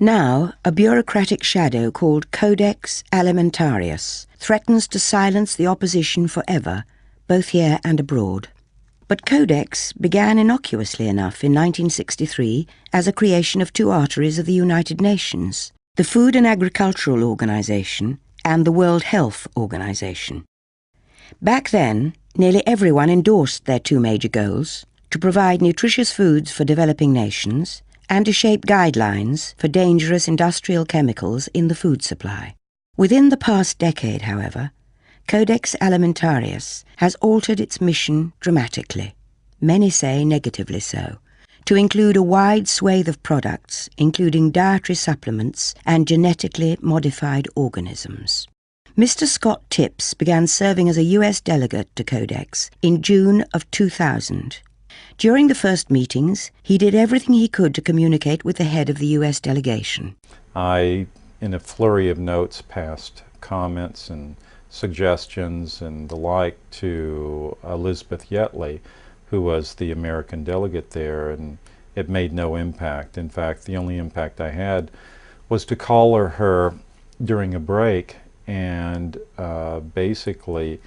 Now, a bureaucratic shadow called Codex Alimentarius threatens to silence the opposition forever, both here and abroad. But Codex began innocuously enough in 1963 as a creation of two arteries of the United Nations, the Food and Agricultural Organization and the World Health Organization. Back then, nearly everyone endorsed their two major goals: to provide nutritious foods for developing nations and to shape guidelines for dangerous industrial chemicals in the food supply. Within the past decade, however, Codex Alimentarius has altered its mission dramatically, many say negatively so, to include a wide swathe of products, including dietary supplements and genetically modified organisms. Mr. Scott Tipps began serving as a US delegate to Codex in June of 2000. During the first meetings, he did everything he could to communicate with the head of the US delegation. I, in a flurry of notes, passed comments and suggestions and the like to Elizabeth Yetley, who was the American delegate there, and it made no impact. In fact, the only impact I had was to call her during a break and basically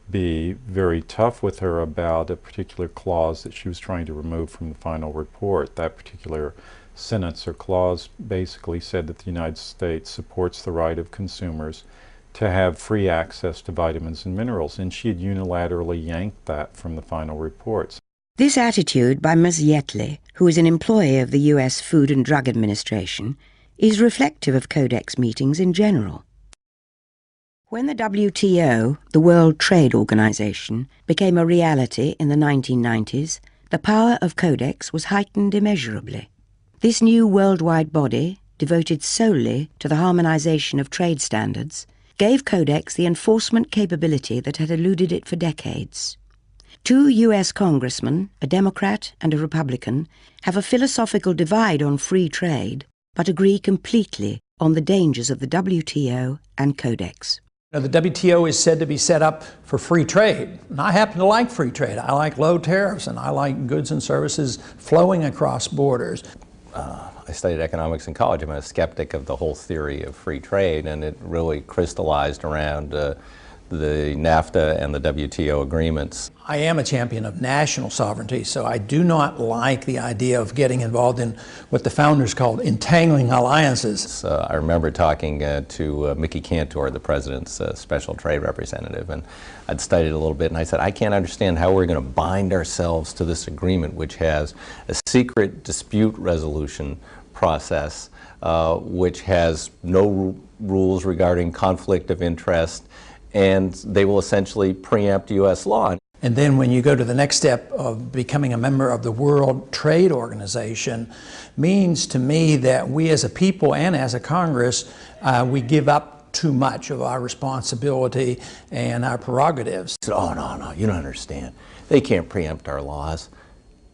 be very tough with her about a particular clause that she was trying to remove from the final report. That particular sentence or clause basically said that the United States supports the right of consumers to have free access to vitamins and minerals, and she had unilaterally yanked that from the final reports. This attitude by Ms. Yetley, who is an employee of the US Food and Drug Administration, is reflective of Codex meetings in general. When the WTO, the World Trade Organization, became a reality in the 1990s, the power of Codex was heightened immeasurably. This new worldwide body, devoted solely to the harmonization of trade standards, gave Codex the enforcement capability that had eluded it for decades. Two US congressmen, a Democrat and a Republican, have a philosophical divide on free trade, but agree completely on the dangers of the WTO and Codex. Now, the WTO is said to be set up for free trade, and I happen to like free trade. I like low tariffs, and I like goods and services flowing across borders. I studied economics in college. I'm a skeptic of the whole theory of free trade, and it really crystallized around the NAFTA and the WTO agreements. I am a champion of national sovereignty, so I do not like the idea of getting involved in what the founders called entangling alliances. I remember talking to Mickey Cantor, the president's special trade representative, and I'd studied a little bit, and I said, I can't understand how we're going to bind ourselves to this agreement, which has a secret dispute resolution process, which has no rules regarding conflict of interest, and they will essentially preempt U.S. law. And then when you go to the next step of becoming a member of the World Trade Organization, means to me that we as a people and as a Congress, we give up too much of our responsibility and our prerogatives. I said, oh, no, you don't understand. They can't preempt our laws.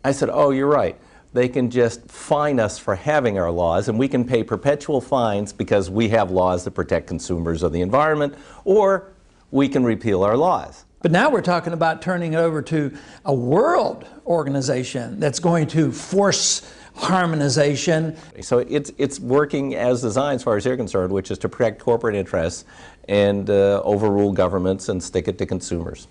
I said, oh, you're right. They can just fine us for having our laws, and we can pay perpetual fines because we have laws that protect consumers or the environment, or we can repeal our laws. But now we're talking about turning it over to a world organization that's going to force harmonization. So it's working as designed as far as they're concerned, which is to protect corporate interests and overrule governments and stick it to consumers.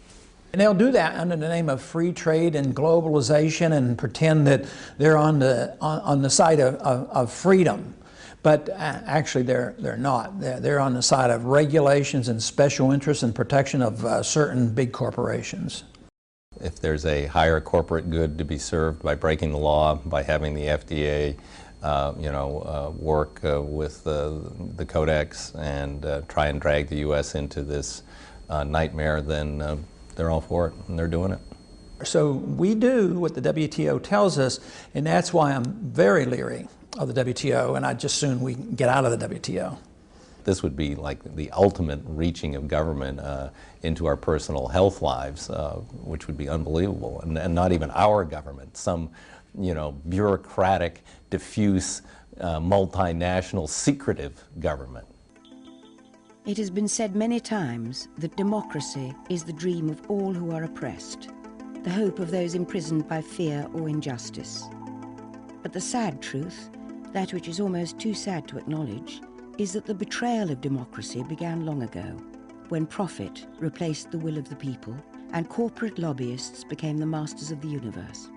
And they'll do that under the name of free trade and globalization and pretend that they're on the side of freedom. But actually they're not. They're on the side of regulations and special interests and protection of certain big corporations. If there's a higher corporate good to be served by breaking the law, by having the FDA work with the Codex and try and drag the U.S. into this nightmare, then they're all for it, and they're doing it. So we do what the WTO tells us, and that's why I'm very leery of the WTO, and I'd just soon we get out of the WTO. This would be like the ultimate reaching of government into our personal health lives, which would be unbelievable, and not even our government, some bureaucratic, diffuse, multinational, secretive government. It has been said many times that democracy is the dream of all who are oppressed, the hope of those imprisoned by fear or injustice. But the sad truth, That which is almost too sad to acknowledge is that the betrayal of democracy began long ago, when profit replaced the will of the people and corporate lobbyists became the masters of the universe.